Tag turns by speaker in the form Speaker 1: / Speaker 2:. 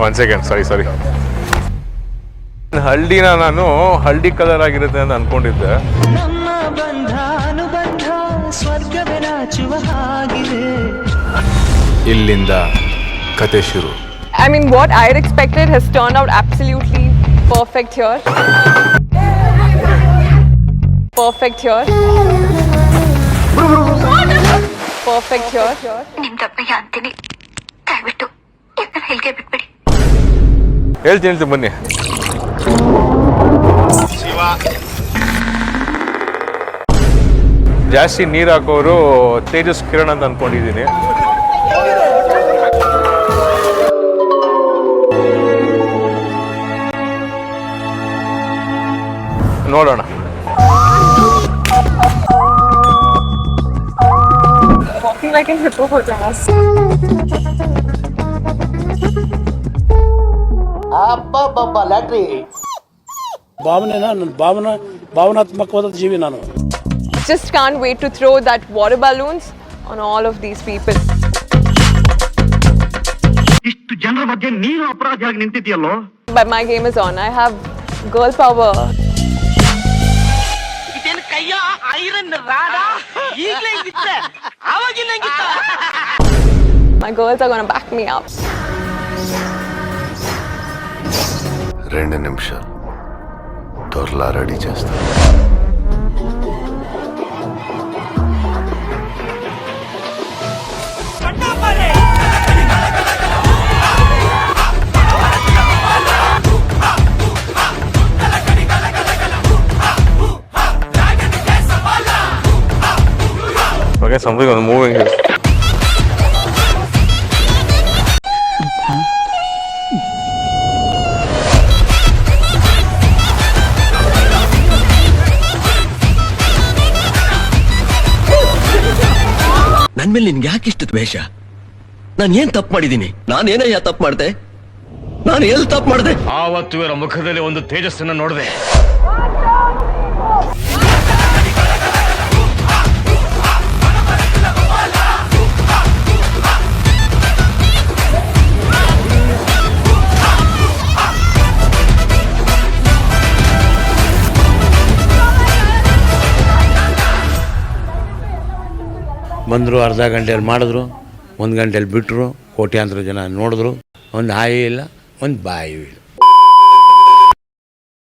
Speaker 1: One second ಸಾರಿ ಹಳ್ಳಿನ ನಾನು ಹಳ್ಳಿ colour ಆಗಿರುತ್ತೆ ಅಂತ ಅನ್ಕೊಂಡಿದ್ದೆ.
Speaker 2: ನಮ್ಮ ಬಂಧ ಅನುಬಂಧ ಸ್ವರ್ಗವೇ ನಾಚುವ ಹಾಗಿದೆ.
Speaker 1: ಇಲ್ಲಿಂದ ಕತೆ ಶುರು.
Speaker 3: I mean, what I had expected has turned out absolutely perfect here. Perfect here. Perfect here.
Speaker 4: ನಿಮ್ ತಪ್ಪಯ್ಯ ಅಂತೀನಿ, ದಯವಿಟ್ಟು ಇಲ್ಲಿಗೆ ಬಿಟ್ಬಿಡಿ.
Speaker 1: ಹೇಳ್ತೀನಿ ಬನ್ನಿ. ಜಾಸ್ತಿ ನೀರು ಹಾಕೋರು ತೇಜಸ್ ಕಿರಣ್ ಅಂತ ಅನ್ಕೊಂಡಿದ್ದೀನಿ. ನೋಡೋಣ.
Speaker 3: Walking like a hippopotamus.
Speaker 5: ಅಬ್ಬಬ್ಬಬ್ಬ ಲ್ಯಾಟ್ರಿ ಭಾವನೆನ ಭಾವನಾತ್ಮಕವಾದ ಜೀವಿ ನಾನು.
Speaker 3: Just can't wait to throw that water balloons on all of these people.
Speaker 5: ಇಷ್ಟು ಜನರ ಬಗ್ಗೆ ನೀನು ಅಪರಾಧಿಯಾಗಿ ನಿಂತಿದ್ಯಲ್ಲೋ.
Speaker 3: But my game is on. I have girl power.
Speaker 5: ಇದೇನು ಕೈಯ ಐರನ್ ರಾಡ ಈಗಲೇ ಇದ್ದಿತ್ತೆ ಆವಾಗಿಲ್ಲ ಹಂಗಿತ್ತ.
Speaker 3: My girls are gonna back me up.
Speaker 6: 2 నిమిషాలు దొరలా రెడీ చేస్తా.
Speaker 1: Okay, something was moving here.
Speaker 7: ನನ್ ಮೇಲೆ ನಿನ್ಗೆ ಯಾಕೆ ಇಷ್ಟು ದ್ವೇಷ? ನಾನು ಏನ್ ತಪ್ಪು ಮಾಡಿದ್ದೀನಿ? ನಾನೇನಯ್ಯ ತಪ್ಪು ಮಾಡ್ದೆ? ನಾನು ಎಲ್ಲಿ ತಪ್ಪು ಮಾಡ್ದೆ?
Speaker 8: ಆವತ್ತು ಇವರ ಮುಖದಲ್ಲಿ ಒಂದು ತೇಜಸ್ಸನ್ನ ನೋಡಿದೆ.
Speaker 9: ಬಂದರು, ಅರ್ಧ ಗಂಟೆಯಲ್ಲಿ ಮಾಡಿದ್ರು, 1 ಗಂಟೆಯಲ್ಲಿ ಬಿಟ್ಟರು, ಕೋಟ್ಯಾಂತರ ಜನ ನೋಡಿದ್ರು. ಒಂದು ಹಾಯಿ ಇಲ್ಲ, ಒಂದು ಬಾಯಿ ಇಲ್ಲ.